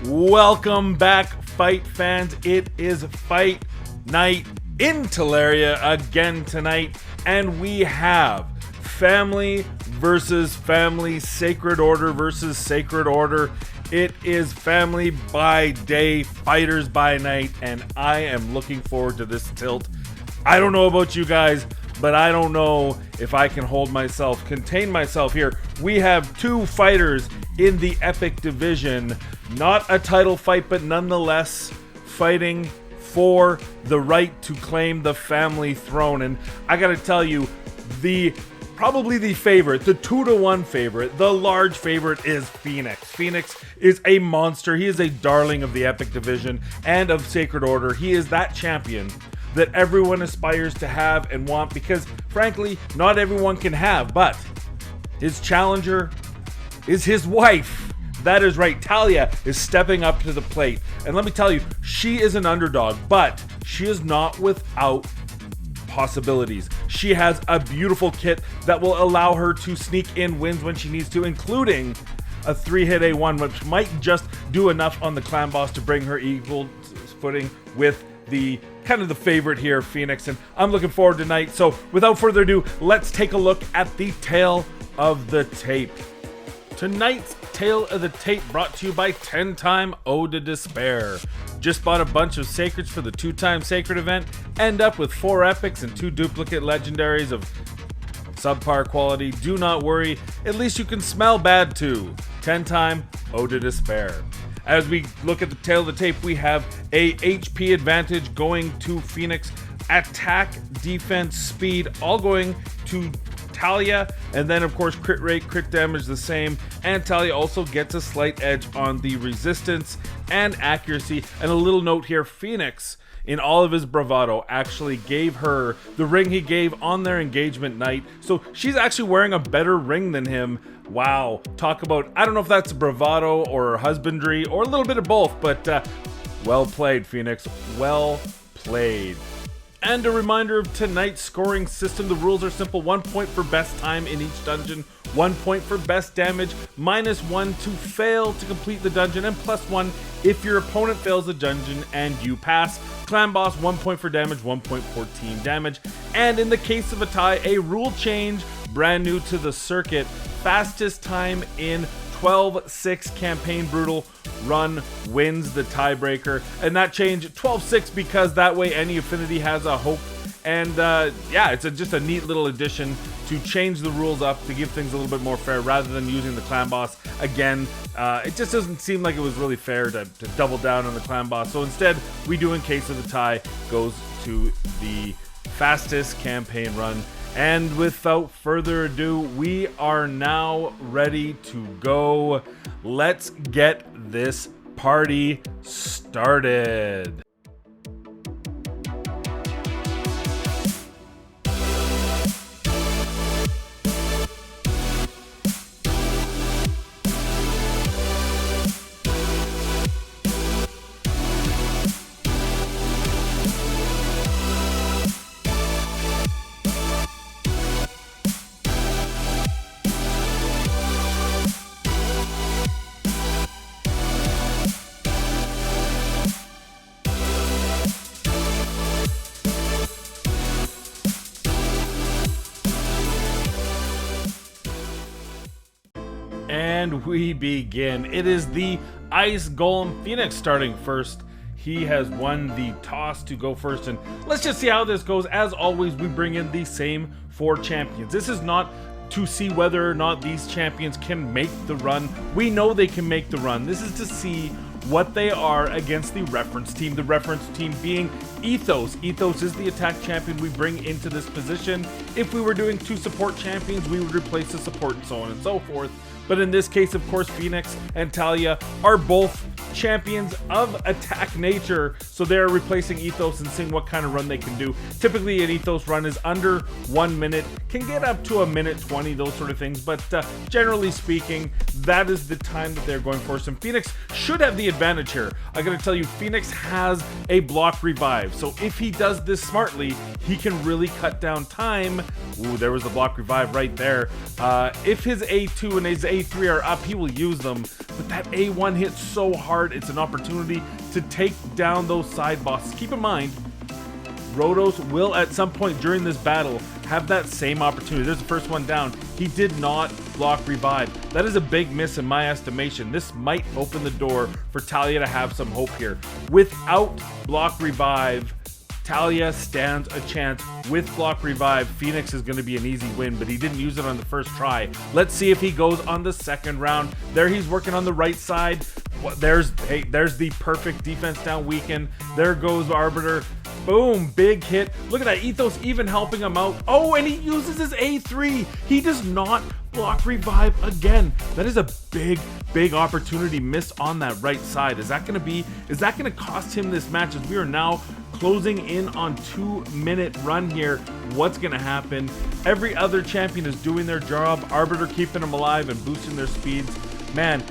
Welcome back, fight fans. It is fight night in Tallia again tonight, and we have family versus family, sacred order versus sacred order. It is family by day, fighters by night, and I am looking forward to this tilt. I don't know about you guys, but I don't know if I can contain myself here. We have two fighters in the epic division. Not a title fight, but nonetheless fighting for the right to claim the family throne. And I gotta tell you, probably the favorite, the 2-1 favorite, the large favorite is Fenax. Fenax is a monster. He is a darling of the epic division and of Sacred Order. He is that champion that everyone aspires to have and want, because frankly, not everyone can have, but his challenger is his wife. That is right, Tallia is stepping up to the plate. And let me tell you, she is an underdog, but she is not without possibilities. She has a beautiful kit that will allow her to sneak in wins when she needs to, including a 3-hit A1, which might just do enough on the clan boss to bring her equal footing with the kind of the favorite here, Fenax. And I'm looking forward tonight. So without further ado, let's take a look at the tail of the tape. Tonight's Tale of the Tape brought to you by 10-Time Ode to Despair. Just bought a bunch of sacreds for the 2-time sacred event. End up with 4 epics and 2 duplicate legendaries of subpar quality. Do not worry, at least you can smell bad too. 10-Time Ode to Despair. As we look at the Tale of the Tape, we have a HP advantage going to Fenax. Attack, defense, speed, all going to Tallia, and then of course crit rate, crit damage the same, and Tallia also gets a slight edge on the resistance and accuracy. And a little note here, Fenax, in all of his bravado, actually gave her the ring he gave on their engagement night, so she's actually wearing a better ring than him. Wow, talk about, I don't know if that's bravado or husbandry or a little bit of both, but well played, Fenax, well played. And a reminder of tonight's scoring system. The rules are simple. 1 point for best time in each dungeon, 1 point for best damage, -1 to fail to complete the dungeon, and +1 if your opponent fails the dungeon and you pass. Clan boss, 1 point for damage, 1 point for team damage. And in the case of a tie, a rule change, brand new to the circuit. Fastest time in 12-6 campaign brutal run wins the tiebreaker, and that change 12-6 because that way any affinity has a hope. And yeah, it's just a neat little addition to change the rules up to give things a little bit more fair rather than using the clan boss again. It just doesn't seem like it was really fair to double down on the clan boss, so instead we do, in case of the tie, goes to the fastest campaign run. And without further ado, we are now ready to go. Let's get this party started. And we begin. It is the Ice Golem, Fenax starting first. He has won the toss to go first, and let's just see how this goes. As always, we bring in the same 4 champions. This is not to see whether or not these champions can make the run. We know they can make the run. This is to see what they are against the reference team. The reference team being Ethos. Ethos is the attack champion we bring into this position. If we were doing 2 support champions, we would replace the support and so on and so forth. But in this case, of course, Fenax and Tallia are both champions of attack nature, so they're replacing Ethos and seeing what kind of run they can do. Typically an Ethos run is under 1 minute, can get up to 1:20, those sort of things, but generally speaking, that is the time that they're going for. So Fenax should have the advantage here. I gotta tell you, Fenax has a block revive, so if he does this smartly, he can really cut down time. Ooh, there was the block revive right there. If his A2 and his A3 are up, he will use them, but that A1 hits so hard card. It's an opportunity to take down those side bosses. Keep in mind, Rotos will at some point during this battle have that same opportunity. There's the first one down. He did not block revive. That is a big miss in my estimation. This might open the door for Tallia to have some hope here. Without block revive, Tallia stands a chance. With block revive, Fenax is going to be an easy win, but he didn't use it on the first try. Let's see if he goes on the second round. There he's working on the right side. There's the perfect defense down weaken. There goes Arbiter. Boom, big hit. Look at that, Ethos even helping him out. Oh, and he uses his A3. He does not block revive again. That is a big opportunity missed on that right side. Is that gonna cost him this match, as we are now closing in on 2-minute run here? What's gonna happen? Every other champion is doing their job. Arbiter keeping them alive and boosting their speeds. Man,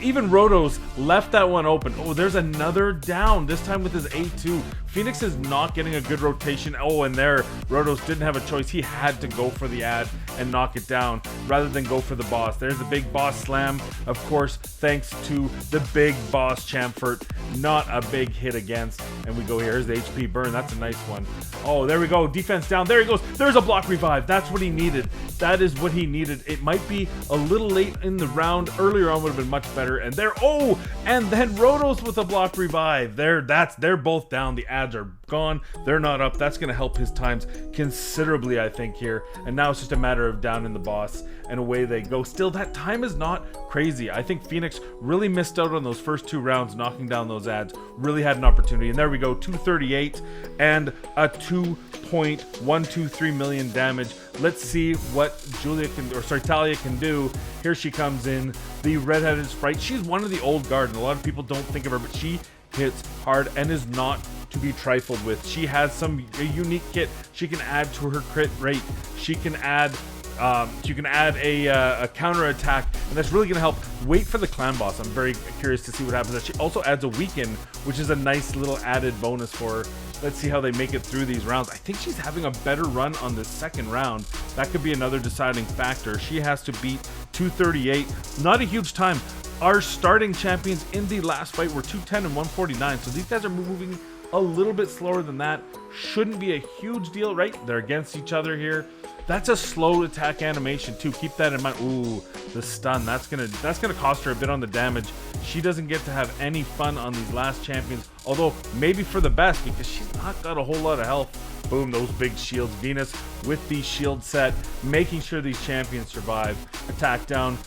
even Rotos left that one open. Oh, there's another down, this time with his A2. Fenax is not getting a good rotation. Oh, and there, Rotos didn't have a choice. He had to go for the ad and knock it down rather than go for the boss. There's the big boss slam, of course, thanks to the big boss Chamfort. Not a big hit against. And we go here. Here's the HP burn. That's a nice one. Oh, there we go. Defense down. There he goes. There's a block revive. That's what he needed. That is what he needed. It might be a little late in the round. Earlier on would have been much better. And there, oh, and then Rotos with a block revive. They're both down. The ads are gone. They're not up. That's going to help his times considerably, I think, here. And now it's just a matter of down in the boss, and away they go. Still, that time is not crazy. I think Fenax really missed out on those first 2 rounds, knocking down those ads. Really had an opportunity. And there we go, 238 and a 2.123 million damage. Let's see what Tallia can do. Here she comes in, the redheaded sprite. She's one of the old guard, and a lot of people don't think of her, but she hits hard and is not to be trifled with. She has a unique kit she can add to her crit rate. She can add a counter attack, and that's really going to help. Wait for the clan boss. I'm very curious to see what happens. She also adds a weaken, which is a nice little added bonus for her. Let's see how they make it through these rounds. I think she's having a better run on the second round. That could be another deciding factor. She has to beat 238. Not a huge time. Our starting champions in the last fight were 210 and 149, so these guys are moving a little bit slower than that. Shouldn't be a huge deal, right? They're against each other here. That's a slow attack animation too. Keep that in mind. Ooh, the stun. That's gonna cost her a bit on the damage. She doesn't get to have any fun on these last champions. Although maybe for the best, because she's not got a whole lot of health. Boom, those big shields. Venus with the shield set, making sure these champions survive. Attack down.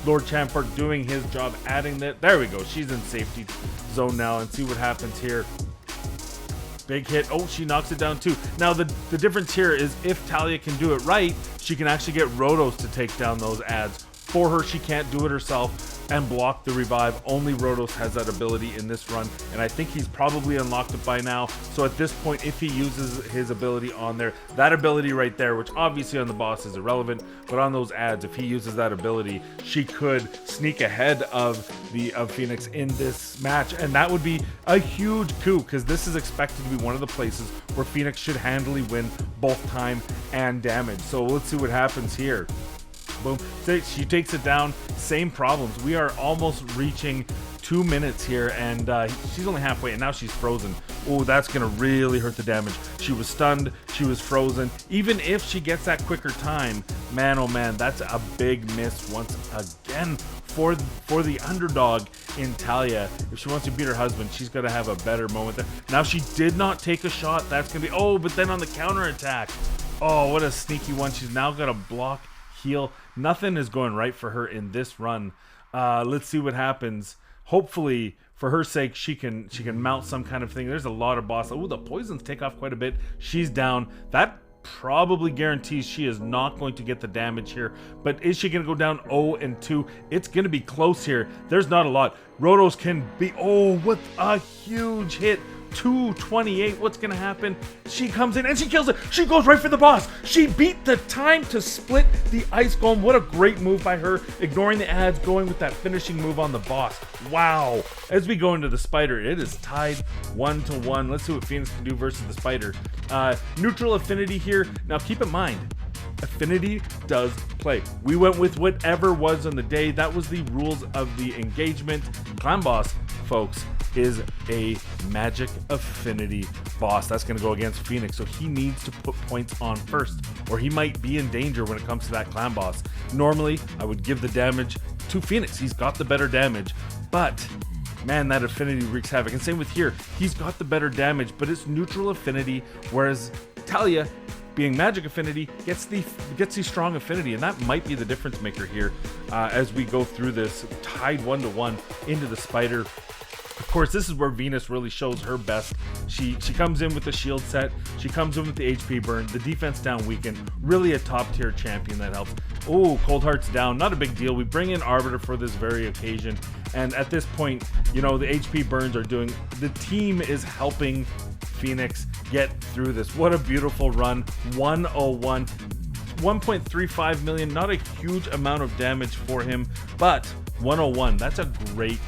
Lord Chamfort doing his job, adding that. There we go. She's in safety zone now, and see what happens here. Big hit. Oh, she knocks it down too. Now, the difference here is if Tallia can do it right, she can actually get Rotos to take down those ads. For her, she can't do it herself and block the revive. Only Rotos has that ability in this run, and I think he's probably unlocked it by now. So at this point, if he uses his ability on there, that ability right there, which obviously on the boss is irrelevant, but on those ads, if he uses that ability, she could sneak ahead of Fenax in this match, and that would be a huge coup, because this is expected to be one of the places where Fenax should handily win both time and damage. So let's see what happens here. Boom. She takes it down. Same problems. We are almost reaching 2 minutes here, and she's only halfway, and now she's frozen. Oh, that's going to really hurt the damage. She was stunned. She was frozen. Even if she gets that quicker time, man, oh man, that's a big miss once again for the underdog in Tallia. If she wants to beat her husband, she's got to have a better moment there. Now, she did not take a shot. That's going to be... Oh, but then on the counter attack. Oh, what a sneaky one. She's now got to block, heal. Nothing is going right for her in this run. Let's see what happens. Hopefully, for her sake, she can mount some kind of thing. There's a lot of boss. Oh, the poisons take off quite a bit. She's down. That probably guarantees she is not going to get the damage here. But is she going to go down 0-2? It's going to be close here. There's not a lot. Rotos can be... Oh, what a huge hit. 228. What's gonna happen? She comes in and she kills it. She goes right for the boss. She beat the time to split the ice golem. What a great move by her, ignoring the ads, going with that finishing move on the boss. Wow. As we go into the spider, it is tied 1-1. Let's see what Fenax can do versus the spider. Neutral affinity here. Now keep in mind, affinity does play. We went with whatever was on the day. That was the rules of the engagement. Clan boss folks, is a Magic Affinity boss. That's going to go against Fenax, so he needs to put points on first, or he might be in danger when it comes to that clan boss. Normally, I would give the damage to Fenax. He's got the better damage, but man, that affinity wreaks havoc. And same with here. He's got the better damage, but it's neutral affinity, whereas Tallia, being magic affinity, gets the strong affinity, and that might be the difference maker here as we go through this, tied 1-1 into the spider. Of course, this is where Venus really shows her best. She comes in with the shield set, she comes in with the HP burn, the defense down weaken, really a top tier champion that helps. Oh, Cold Heart's down, not a big deal. We bring in Arbiter for this very occasion, and at this point, you know, the HP burns are doing, the team is helping Fenax get through this. What a beautiful run. 101, 1.35 million, not a huge amount of damage for him, but 101, that's a great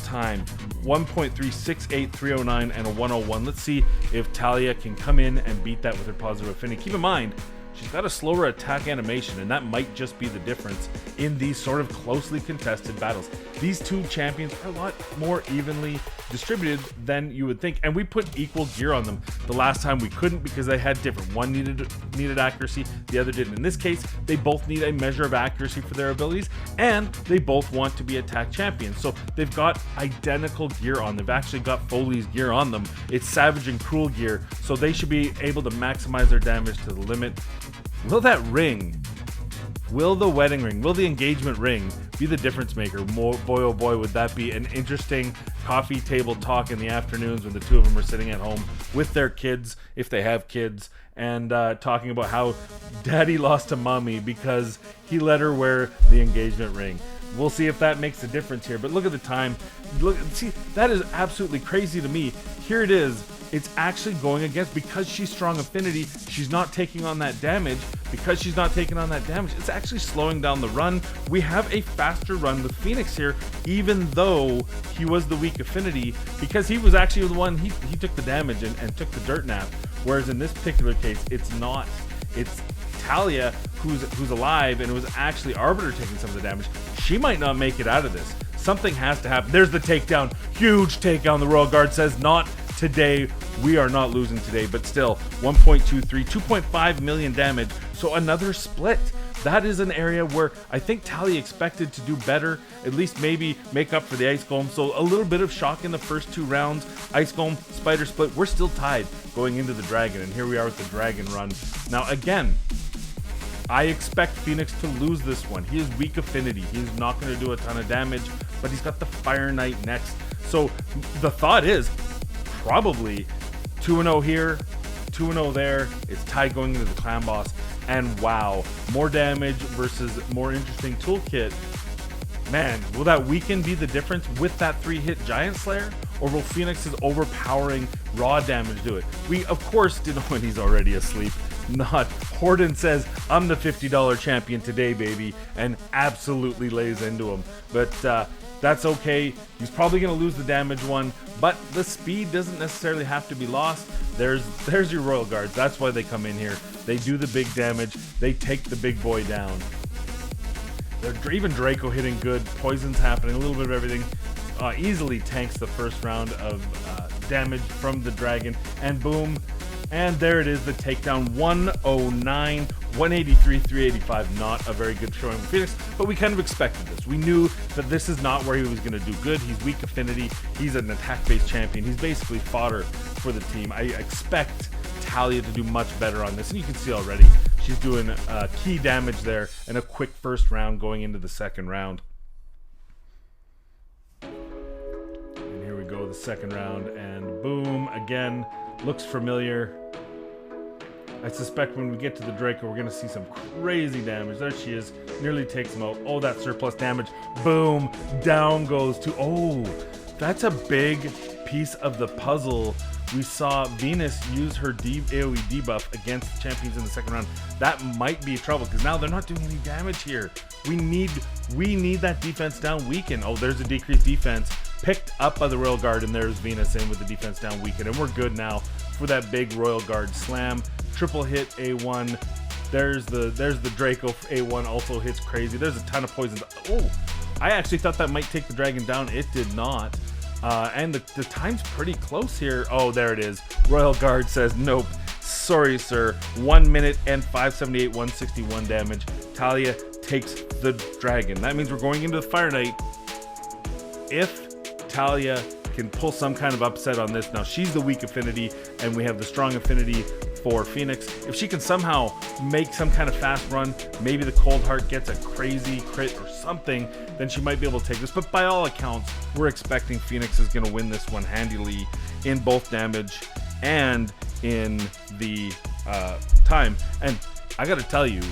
time. 1.368, 309, and a 101. Let's see if Tallia can come in and beat that with her positive affinity. Keep in mind, she's got a slower attack animation, and that might just be the difference in these sort of closely contested battles. These two champions are a lot more evenly distributed than you would think, and we put equal gear on them. The last time we couldn't because they had different. One needed accuracy, the other didn't. In this case, they both need a measure of accuracy for their abilities, and they both want to be attack champions. So they've got identical gear on. They've actually got Foley's gear on them. It's Savage and Cruel gear, so they should be able to maximize their damage to the limit. Will that ring, will the wedding ring, will the engagement ring be the difference maker? Boy, oh boy, would that be an interesting coffee table talk in the afternoons when the two of them are sitting at home with their kids, if they have kids, and talking about how daddy lost to mommy because he let her wear the engagement ring. We'll see if that makes a difference here, but look at the time. Look, see, that is absolutely crazy to me. Here it is. It's actually going against, because she's strong affinity, she's not taking on that damage. Because she's not taking on that damage, it's actually slowing down the run. We have a faster run with Fenax here, even though he was the weak affinity, because he was actually the one, he took the damage and took the dirt nap. Whereas in this particular case, it's not. It's Tallia who's alive, and it was actually Arbiter taking some of the damage. She might not make it out of this. Something has to happen. There's the takedown. Huge takedown. The Royal Guard says, not today. We are not losing today, but still 1.23, 2.5 million damage. So another split. That is an area where I think Tallia expected to do better, at least maybe make up for the Ice Golem. So a little bit of shock in the first two rounds. Ice Golem, Spider split. We're still tied going into the Dragon, and here we are with the Dragon run. Now again, I expect Fenax to lose this one. He is weak affinity. He's not going to do a ton of damage, but he's got the Fire Knight next. So the thought is probably 2-0 here, 2-0 there. It's tied going into the clan boss. And wow, more damage versus more interesting toolkit. Man, will that weaken be the difference with that 3-hit Giant Slayer? Or will Fenax's overpowering raw damage do it? We, of course, did when he's already asleep. Not. Horden says, I'm the $50 champion today, baby, and absolutely lays into him. But that's okay. He's probably going to lose the damage one, but the speed doesn't necessarily have to be lost. There's your Royal Guards. That's why they come in here. They do the big damage. They take the big boy down. They're even Draco hitting good. Poison's happening. A little bit of everything. Easily tanks the first round of damage from the Dragon. And boom. And there it is, the takedown. 109, 183, 385. Not a very good showing for Fenax, but we kind of expected this. We knew that this is not where he was going to do good. He's weak affinity. He's an attack-based champion. He's basically fodder for the team. I expect Tallia to do much better on this, and you can see already she's doing key damage there and a quick first round going into the second round. And here we go, the second round, and boom, again, looks familiar. I suspect when we get to the Draco, we're going to see some crazy damage. There she is. Nearly takes him out. Oh, that surplus damage. Boom. Down goes to... Oh, that's a big piece of the puzzle. We saw Venus use her AoE debuff against champions in the second round. That might be trouble, because now they're not doing any damage here. We need that defense down weaken. Oh, there's a decreased defense. Picked up by the Royal Guard, and there's Venus in with the defense down weaken. And we're good now for that big Royal Guard slam. Triple hit A1. There's the Draco A1 also hits crazy. There's a ton of poisons. Oh, I actually thought that might take the Dragon down. It did not. And the time's pretty close here. Oh, there it is. Royal Guard says, nope. Sorry, sir. 1 minute and 578, 161 damage. Tallia takes the dragon. That means we're going into the Fire Knight. If Tallia can pull some kind of upset on this, now she's the weak affinity, and we have the strong affinity for Fenax. If she can somehow make some kind of fast run, maybe the Cold Heart gets a crazy crit or something, then she might be able to take this. But by all accounts, we're expecting Fenax is going to win this one handily in both damage and in the time. And I got to tell you,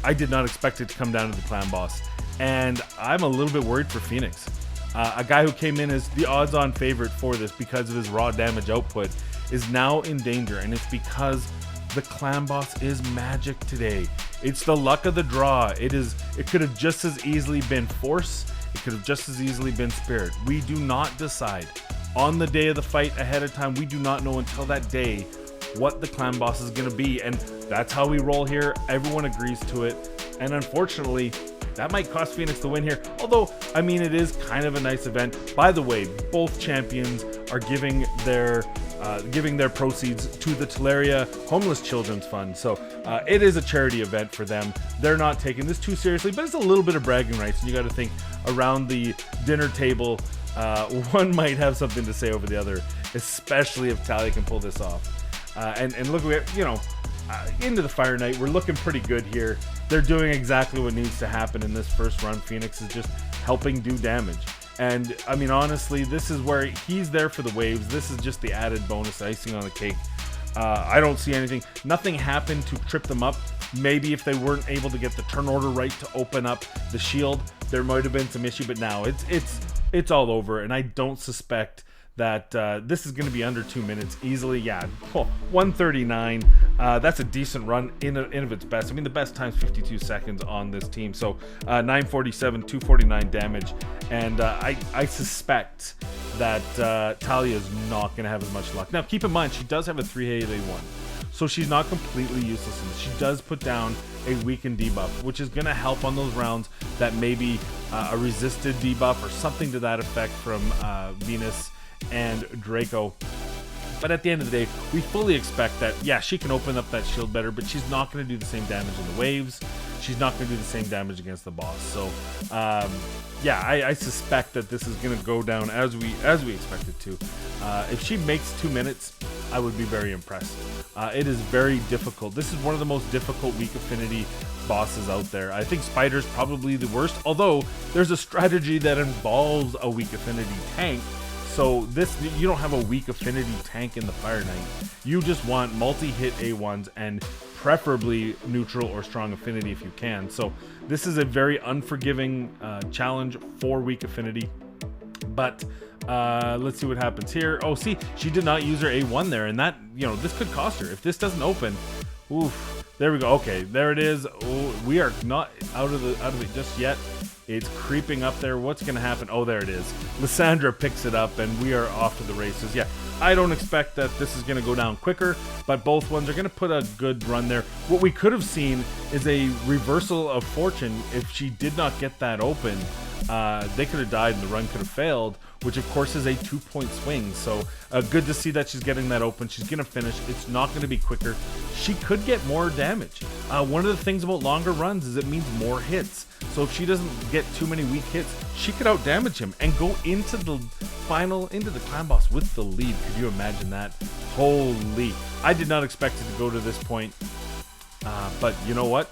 I did not expect it to come down to the clan boss, and I'm a little bit worried for Fenax. A guy who came in as the odds-on favorite for this because of his raw damage output is now in danger, and it's because the clan boss is magic today. It's the luck of the draw. It could have just as easily been force. It could have just as easily been spirit. We do not decide on the day of the fight ahead of time. We do not know until that day what the clan boss is going to be, and that's how we roll here. Everyone agrees to it, and unfortunately, that might cost Fenax the win here. Although, I mean, it is kind of a nice event. By the way, both champions are giving their proceeds to the Tallia Homeless Children's Fund. So it is a charity event for them. They're not taking this too seriously, but it's a little bit of bragging rights. And you got to think around the dinner table, one might have something to say over the other, especially if Tallia can pull this off. And look, into the Fire Knight, we're looking pretty good here. They're doing exactly what needs to happen in this first run. Fenax is just helping do damage. And I mean, honestly, this is where he's there for the waves. This is just the added bonus icing on the cake. I don't see anything. Nothing happened to trip them up. Maybe if they weren't able to get the turn order right to open up the shield, there might have been some issue. But now it's all over, and I don't suspect that this is going to be under 2 minutes easily. Yeah, 139. That's a decent run in of its best. I mean, the best time's 52 seconds on this team. So 947, 249 damage. And I suspect that Tallia is not going to have as much luck. Now, keep in mind, she does have a 3-8-1. So she's not completely useless in this. She does put down a weakened debuff, which is going to help on those rounds that maybe a resisted debuff or something to that effect from Venus and Draco. But at the end of the day, we fully expect that, yeah, she can open up that shield better, but she's not going to do the same damage in the waves. She's not going to do the same damage against the boss. So, yeah, I suspect that this is going to go down as we expect it to. If she makes 2 minutes, I would be very impressed. It is very difficult. This is one of the most difficult weak affinity bosses out there. I think Spider's probably the worst, although there's a strategy that involves a weak affinity tank. So you don't have a weak affinity tank in the Fire Knight. You just want multi-hit A1s and preferably neutral or strong affinity if you can. So this is a very unforgiving challenge for weak affinity. But let's see what happens here. Oh, see, she did not use her A1 there, and that, this could cost her. If this doesn't open, oof, there we go. Okay, there it is. Oh, we are not out of it just yet. It's creeping up there. What's going to happen? Oh, there it is. Lysandra picks it up, and we are off to the races. Yeah, I don't expect that this is going to go down quicker, but both ones are going to put a good run there. What we could have seen is a reversal of fortune. If she did not get that open, they could have died and the run could have failed, which of course is a 2-point swing. So good to see that she's getting that open. She's going to finish. It's not going to be quicker. She could get more damage. One of the things about longer runs is it means more hits. So if she doesn't get too many weak hits, she could out damage him and go into the clan boss with the lead. Could you imagine that? Holy. I did not expect it to go to this point. But you know what?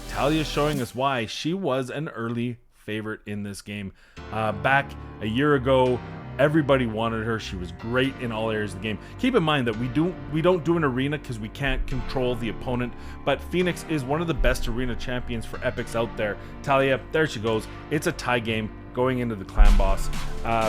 Tallia's showing us why she was an early favorite in this game. Back a year ago, everybody wanted her. She was great in all areas of the game. Keep in mind that we don't do an arena because we can't control the opponent, but Fenax is one of the best arena champions for epics out there. Tallia, there she goes. It's a tie game going into the clan boss.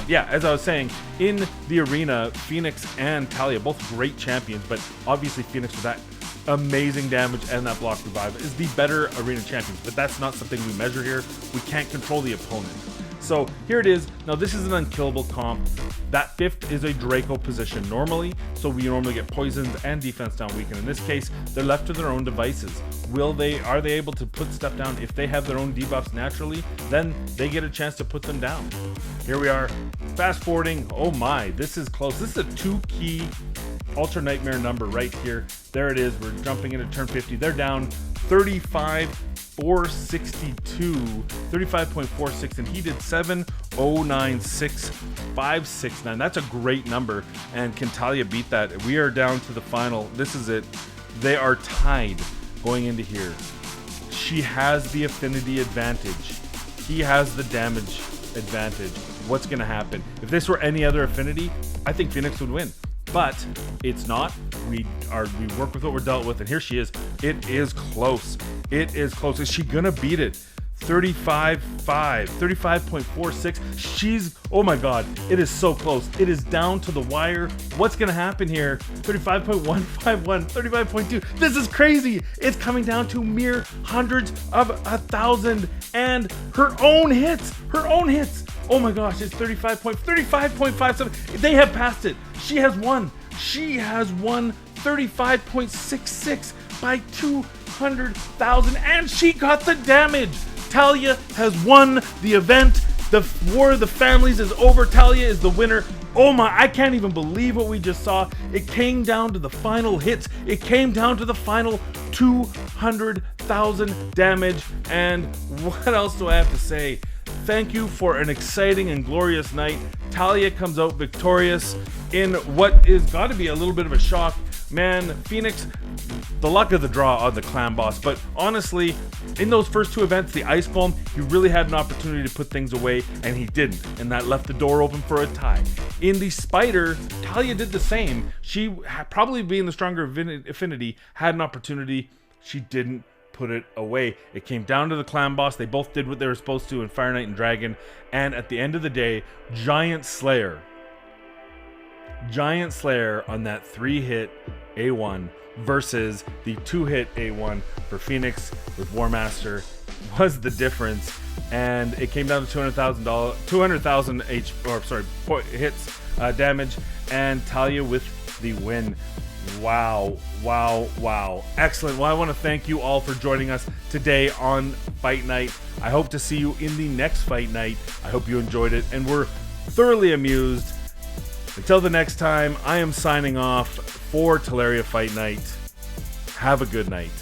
Yeah, as I was saying, in the arena, Fenax and Tallia, both great champions, but obviously Fenax with that amazing damage and that block revive is the better arena champion, but that's not something we measure here. We can't control the opponent. So here it is. Now this is an unkillable comp. That 5th is a Draco position normally, so we normally get poisoned and defense down weakened. In this case, they're left to their own devices. Are they able to put stuff down? If they have their own debuffs naturally, then they get a chance to put them down. Here we are. Fast forwarding, oh my, this is close. This is a 2-key Ultra Nightmare number right here. There it is. We're jumping into turn 50. They're down 35.466, and he did 7096569. That's a great number. And can Tallia beat that? We are down to the final. This is it. They are tied going into here. She has the affinity advantage. He has the damage advantage. What's going to happen? If this were any other affinity, I think Fenax would win. But it's not. We work with what we're dealt with, and here she is. It is close. It is close. Is she gonna beat it? 35.46. She's, oh my god, it is so close. It is down to the wire. What's gonna happen here? 35.151, 35.2. This is crazy. It's coming down to mere hundreds of 1,000, and her own hits. Oh my gosh, it's 35.57. They have passed it. She has won. 35.66 by 200,000, and she got the damage. Tallia has won the event. The War of the Families is over. Tallia is the winner. Oh my, I can't even believe what we just saw. It came down to the final hits. It came down to the final 200,000 damage. And what else do I have to say? Thank you for an exciting and glorious night. Tallia comes out victorious in what is got to be a little bit of a shock. Man, Fenax, the luck of the draw on the clan boss. But honestly, in those first two events, the ice golem, he really had an opportunity to put things away, and he didn't. And that left the door open for a tie. In the spider, Tallia did the same. She, probably being the stronger affinity, had an opportunity. She didn't put it away. It came down to the clan boss. They both did what they were supposed to in Fire Knight and Dragon. And at the end of the day, Giant Slayer on that 3-hit A1 versus the 2-hit A1 for Fenax with War Master was the difference. And it came down to 200,000 hits damage, and Tallia with the win. Wow. Excellent. Well, I want to thank you all for joining us today on Fight Night. I hope to see you in the next Fight Night. I hope you enjoyed it and were thoroughly amused. Until the next time, I am signing off for Tallia Fight Night. Have a good night.